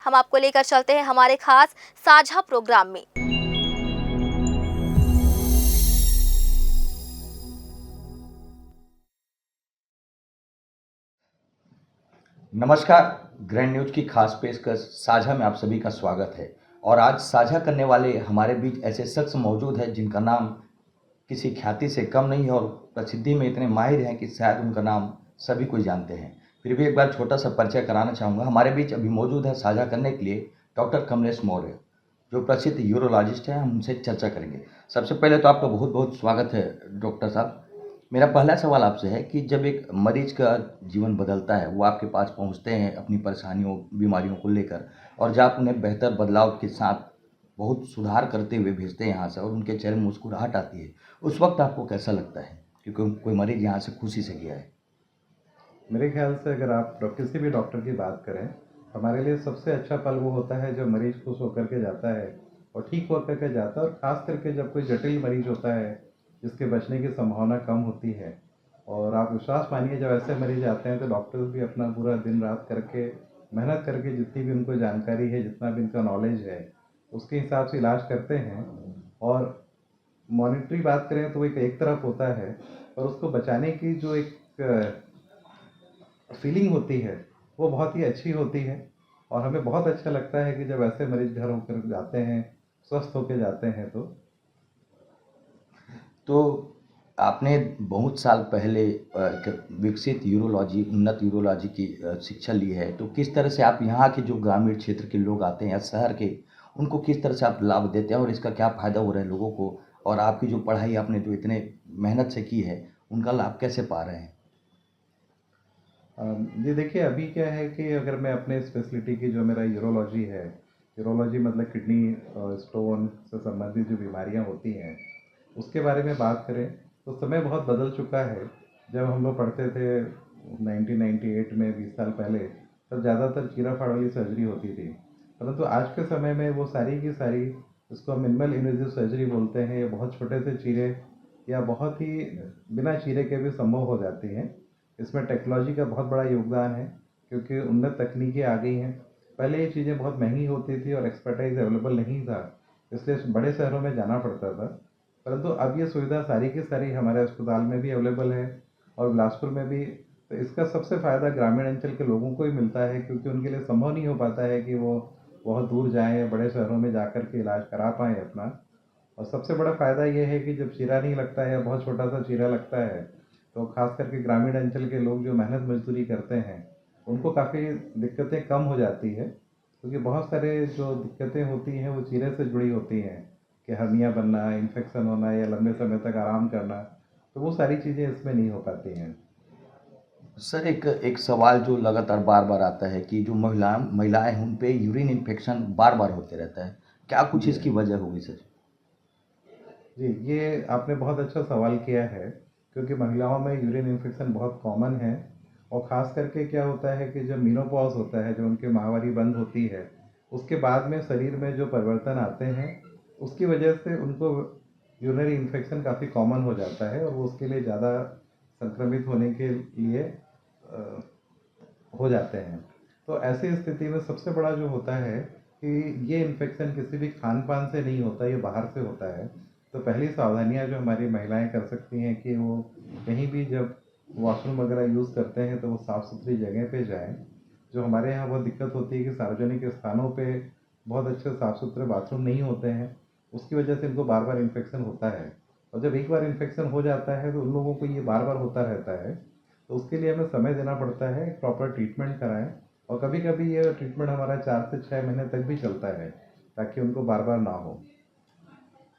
हम आपको लेकर चलते हैं हमारे खास साझा प्रोग्राम में। नमस्कार। ग्रैंड न्यूज की खास पेशकश साझा में आप सभी का स्वागत है। और आज साझा करने वाले हमारे बीच ऐसे शख्स मौजूद हैं जिनका नाम किसी ख्याति से कम नहीं है और प्रसिद्धि में इतने माहिर हैं कि शायद उनका नाम सभी कोई जानते हैं। फिर भी एक बार छोटा सा परिचय कराना चाहूँगा। हमारे बीच अभी मौजूद है साझा करने के लिए डॉक्टर कमलेश मौर्य, जो प्रसिद्ध यूरोलॉजिस्ट हैं। हम उनसे चर्चा करेंगे। सबसे पहले तो आपका बहुत बहुत स्वागत है डॉक्टर साहब। मेरा पहला सवाल आपसे है कि जब एक मरीज का जीवन बदलता है, वो आपके पास पहुंचते हैं अपनी परेशानियों बीमारियों को लेकर, और जब आप उन्हें बेहतर बदलाव के साथ बहुत सुधार करते हुए भेजते हैं यहाँ से और उनके चेहरे में मुस्कुराहट आती है, उस वक्त आपको कैसा लगता है कि कोई मरीज यहाँ से खुशी से गया है? मेरे ख्याल से अगर आप किसी भी डॉक्टर की बात करें, हमारे लिए सबसे अच्छा पल वो होता है जब मरीज़ खुश होकर के जाता है और ठीक होकर के जाता है। और ख़ास करके जब कोई जटिल मरीज़ होता है जिसके बचने की संभावना कम होती है, और आप विश्वास मानिए जब ऐसे मरीज़ आते हैं तो डॉक्टर्स भी अपना पूरा दिन रात करके मेहनत करके जितनी भी उनको जानकारी है, जितना भी उनका नॉलेज है, उसके हिसाब से इलाज करते हैं। और मॉनिटरी बात करें तो वो एक तरफ होता है, और उसको बचाने की जो एक फीलिंग होती है वो बहुत ही अच्छी होती है। और हमें बहुत अच्छा लगता है कि जब ऐसे मरीज घर होकर जाते हैं, स्वस्थ होकर जाते हैं तो आपने बहुत साल पहले एक विकसित यूरोलॉजी, उन्नत यूरोलॉजी की शिक्षा ली है, तो किस तरह से आप यहाँ के जो ग्रामीण क्षेत्र के लोग आते हैं या शहर के, उनको किस तरह से आप लाभ देते हैं और इसका क्या फ़ायदा हो रहा है लोगों को? और आपकी जो पढ़ाई आपने जो इतने मेहनत से की है, उनका लाभ कैसे पा रहे हैं? जी देखिए, अभी क्या है कि अगर मैं अपने स्पेशलिटी की जो मेरा यूरोलॉजी है, यूरोलॉजी मतलब किडनी स्टोन से संबंधित जो बीमारियां होती हैं, उसके बारे में बात करें तो समय बहुत बदल चुका है। जब हम लोग पढ़ते थे 1998 में, 20 साल पहले, तब ज़्यादातर चीरा फाड़ वाली सर्जरी होती थी। परंतु आज के समय में वो सारी की सारी, इसको हम मिनिमल इन्वेजिव सर्जरी बोलते हैं, ये बहुत छोटे से चीरे या बहुत ही बिना चीरे के भी संभव हो जाती हैं। इसमें टेक्नोलॉजी का बहुत बड़ा योगदान है, क्योंकि उन्नत तकनीकें आ गई हैं। पहले ये चीज़ें बहुत महंगी होती थी और एक्सपर्टाइज अवेलेबल नहीं था, इसलिए बड़े शहरों में जाना पड़ता था। परंतु अब ये सुविधा सारी की सारी हमारे अस्पताल में भी अवेलेबल है और बिलासपुर में भी। तो इसका सबसे फ़ायदा ग्रामीण अंचल के लोगों को ही मिलता है, क्योंकि उनके लिए संभव नहीं हो पाता है कि वो बहुत दूर जाएँ या बड़े शहरों में जाकर के इलाज करा पाएँ अपना। और सबसे बड़ा फ़ायदा ये है कि जब चीरा नहीं लगता है या बहुत छोटा सा चीरा लगता है, तो ख़ास करके ग्रामीण अंचल के लोग जो मेहनत मजदूरी करते हैं, उनको काफ़ी दिक्कतें कम हो जाती है। क्योंकि बहुत सारे जो दिक्कतें होती हैं वो चीरे से जुड़ी होती हैं, कि हर्निया बनना, इन्फेक्शन होना या लंबे समय तक आराम करना, तो वो सारी चीज़ें इसमें नहीं हो पाती हैं। सर, एक एक सवाल जो लगातार बार-बार आता है कि जो महिलाएँ हैं, उन पे यूरिन इन्फेक्शन बार-बार होते रहता है। क्या कुछ जी इसकी वजह होगी सर? जी, ये आपने बहुत अच्छा सवाल किया है, क्योंकि महिलाओं में यूरिन इन्फेक्शन बहुत कॉमन है। और ख़ास करके क्या होता है कि जब मीनोपॉज़ होता है, जब उनकी माहवारी बंद होती है, उसके बाद में शरीर में जो परिवर्तन आते हैं, उसकी वजह से उनको यूरिनरी इन्फेक्शन काफ़ी कॉमन हो जाता है, और वो उसके लिए ज़्यादा संक्रमित होने के लिए अ, हो जाते हैं। तो ऐसी स्थिति में सबसे बड़ा जो होता है कि ये इन्फेक्शन किसी भी खान-पान से नहीं होता, ये बाहर से होता है। तो पहली सावधानियाँ जो हमारी महिलाएँ कर सकती हैं कि वो कहीं भी जब वॉशरूम वगैरह यूज़ करते हैं तो वो साफ़-सुथरी जगह पे जाएँ। जो हमारे यहाँ बहुत दिक्कत होती है कि सार्वजनिक स्थानों पे बहुत अच्छे साफ़-सुथरे बाथरूम नहीं होते हैं, उसकी वजह से इनको बार-बार इन्फेक्शन होता है। और जब एक बार इन्फेक्शन हो जाता है तो उन लोगों को ये बार-बार होता रहता है। तो उसके लिए हमें समय देना पड़ता है, प्रॉपर ट्रीटमेंट कराएँ। और कभी-कभी ये ट्रीटमेंट हमारा 4 से 6 महीने तक भी चलता है, ताकि उनको बार-बार ना हो।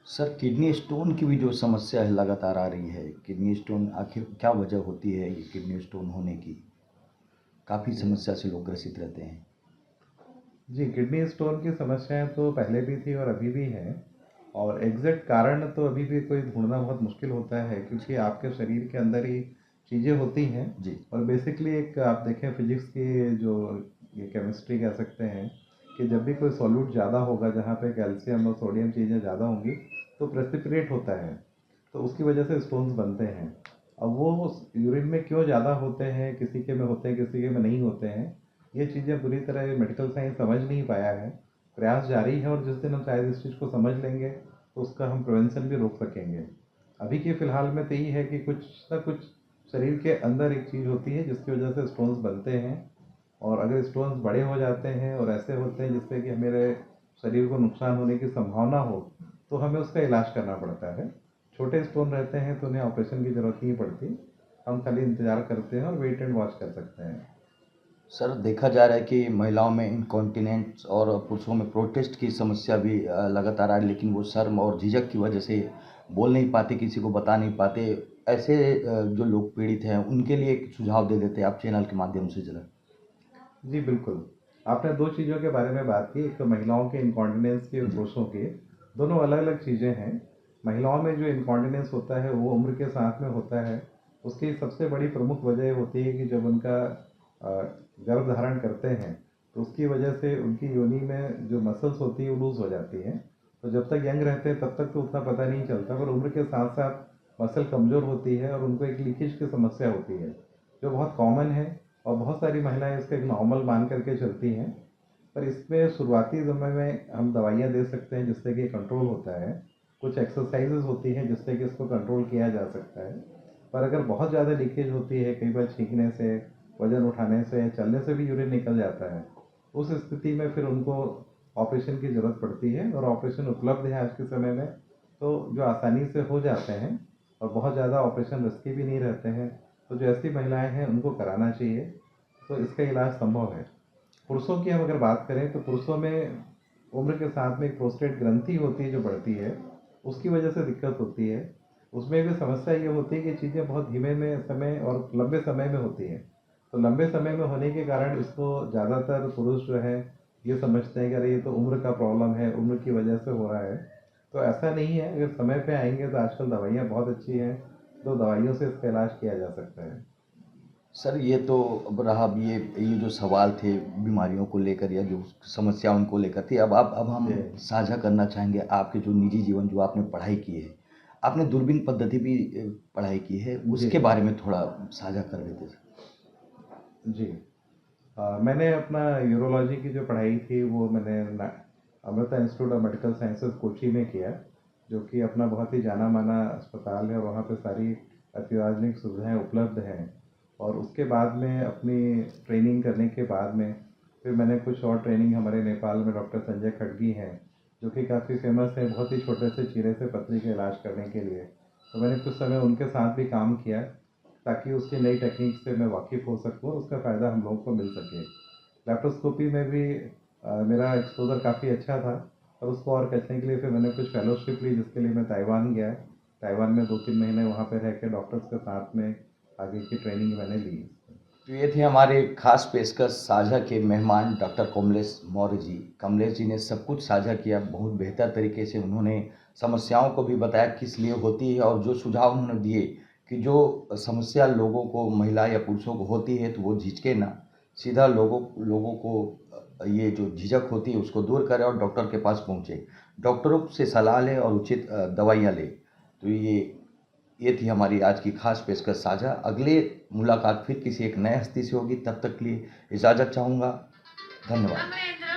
सर, किडनी स्टोन की भी जो समस्या है लगातार आ रही है। किडनी स्टोन आखिर क्या वजह होती है ये किडनी स्टोन होने की? काफ़ी जी। समस्या से लोग ग्रसित रहते हैं। जी, किडनी स्टोन की समस्याएँ तो पहले भी थी और अभी भी हैं। और एग्ज़ैक्ट कारण तो अभी भी कोई ढूँढना बहुत मुश्किल होता है, क्योंकि आपके शरीर के अंदर ही चीज़ें होती हैं। जी। और बेसिकली एक आप देखें फिज़िक्स की जो ये केमिस्ट्री कह सकते हैं, कि जब भी कोई सॉल्यूट ज़्यादा होगा, जहाँ पे कैल्शियम और सोडियम चीज़ें ज़्यादा होंगी, तो प्रेसिपिटेट होता है। तो उसकी वजह से स्टोन्स बनते हैं। अब वो यूरिन में क्यों ज़्यादा होते हैं, किसी के में होते हैं, किसी के में नहीं होते हैं, ये चीज़ें पूरी तरह मेडिकल साइंस समझ नहीं पाया है। प्रयास जारी है और जिस दिन हम शायद इस चीज़ को समझ लेंगे तो उसका हम प्रिवेंशन भी रोक सकेंगे। अभी के फ़िलहाल में तो यही है कि कुछ ना कुछ शरीर के अंदर एक चीज़ होती है जिसकी वजह से स्टोन्स बनते हैं, और अगर स्टोन्स बड़े हो जाते हैं और ऐसे होते हैं जिससे कि मेरे शरीर को नुकसान होने की संभावना हो, तो हमें उसका इलाज करना पड़ता है। छोटे स्टोन रहते हैं तो उन्हें ऑपरेशन की ज़रूरत नहीं पड़ती, हम खाली इंतज़ार करते हैं और वेट एंड वॉच कर सकते हैं। सर, देखा जा रहा है कि महिलाओं में इनकॉन्टिनेंस और पुरुषों में प्रोस्टेट की समस्या भी लगातार आ रही है, लेकिन वो शर्म और झिझक की वजह से बोल नहीं पाते, किसी को बता नहीं पाते। ऐसे जो लोग पीड़ित हैं उनके लिए एक सुझाव दे देते आप चैनल के माध्यम से ज़रा। जी बिल्कुल। आपने 2 चीज़ों के बारे में बात की, एक तो महिलाओं के इनकॉन्टिनेंस की और पुरुषों की। दोनों अलग-अलग चीज़ें हैं। महिलाओं में जो इनकॉन्टिनेंस होता है वो उम्र के साथ में होता है। उसकी सबसे बड़ी प्रमुख वजह ये होती है कि जब उनका गर्भ धारण करते हैं तो उसकी वजह से उनकी योनि में जो मसल्स होती हैं वो लूज़ हो जाती हैं। तो जब तक यंग रहते हैं तब तक तो उतना पता नहीं चलता, पर उम्र के साथ-साथ मसल कमज़ोर होती है और उनको एक लीकेज की समस्या होती है, जो बहुत कॉमन है और बहुत सारी महिलाएं इसको एक नॉर्मल मान करके चलती हैं। पर इसमें शुरुआती समय में हम दवाइयाँ दे सकते हैं जिससे कि कंट्रोल होता है। कुछ एक्सरसाइजेज़ होती हैं जिससे कि इसको कंट्रोल किया जा सकता है। पर अगर बहुत ज़्यादा लीकेज होती है, कई बार छींकने से, वज़न उठाने से, चलने से भी यूरिन निकल जाता है, उस स्थिति में फिर उनको ऑपरेशन की ज़रूरत पड़ती है, और ऑपरेशन उपलब्ध है आज के समय में, तो जो आसानी से हो जाते हैं और बहुत ज़्यादा ऑपरेशन रिस्की भी नहीं रहते हैं। तो जो ऐसी महिलाएं हैं उनको कराना चाहिए, तो इसका इलाज संभव है। पुरुषों की हम अगर बात करें तो पुरुषों में उम्र के साथ में एक प्रोस्टेट ग्रंथि होती है जो बढ़ती है, उसकी वजह से दिक्कत होती है। उसमें भी समस्या ये होती है कि चीज़ें बहुत धीमे में समय और लंबे समय में होती हैं। तो लंबे समय में होने के कारण इसको ज़्यादातर पुरुष जो है ये समझते हैं कि अरे ये तो उम्र का प्रॉब्लम है, उम्र की वजह से हो रहा है। तो ऐसा नहीं है, अगर समय पे आएंगे तो आजकल दवाइयाँ बहुत अच्छी हैं, तो दवाइयों से इसका इलाज किया जा सकता है। सर, ये तो अब रहा, अब ये जो सवाल थे बीमारियों को लेकर या जो समस्या उनको लेकर थी, अब हम जी। साझा करना चाहेंगे आपके जो निजी जीवन, जो आपने पढ़ाई की है। आपने दूरबीन पद्धति भी पढ़ाई की है, जी। उसके बारे में थोड़ा साझा कर देते सर। जी। मैंने अपना यूरोलॉजी की जो पढ़ाई थी वो मैंने Amrita institute of medical sciences Kochi में किया, जो कि अपना बहुत ही जाना माना अस्पताल है और वहाँ पे सारी अत्याधुनिक सुविधाएं उपलब्ध हैं। और उसके बाद में अपनी ट्रेनिंग करने के बाद में फिर मैंने कुछ और ट्रेनिंग, हमारे नेपाल में डॉक्टर संजय खड़गी हैं जो कि काफ़ी फेमस है बहुत ही छोटे से चीरे से पथरी का इलाज करने के लिए। तो मैंने कुछ समय उनके साथ भी काम किया ताकि उसकी नई टेक्निक से मैं वाकिफ़ हो सकूँ और उसका फ़ायदा हम लोगों को मिल सके। लैप्रोस्कोपी में भी मेरा एक्सपोज़र काफ़ी अच्छा था, और उसको और करने के लिए फिर मैंने कुछ फेलोशिप ली जिसके लिए मैं ताइवान गया। ताइवान में 2-3 महीने वहाँ पे रह के डॉक्टर्स के साथ में आगे की ट्रेनिंग मैंने ली। तो ये थे हमारे खास पेशकश साझा के मेहमान डॉक्टर कमलेश मौर्य जी। कमलेश जी ने सब कुछ साझा किया, बहुत बेहतर तरीके से उन्होंने समस्याओं को भी बताया किस लिए होती है, और जो सुझाव उन्होंने दिए कि जो समस्या लोगों को, महिला या पुरुषों को होती है, तो वो झिझके ना, सीधा लोगों को ये जो झिझक होती है उसको दूर करें और डॉक्टर के पास पहुँचे, डॉक्टरों से सलाह लें और उचित दवाइयाँ लें। तो ये थी हमारी आज की खास पेशकश साझा। अगले मुलाकात फिर किसी एक नए हस्ती से होगी, तब तक के लिए इजाज़त चाहूँगा। धन्यवाद।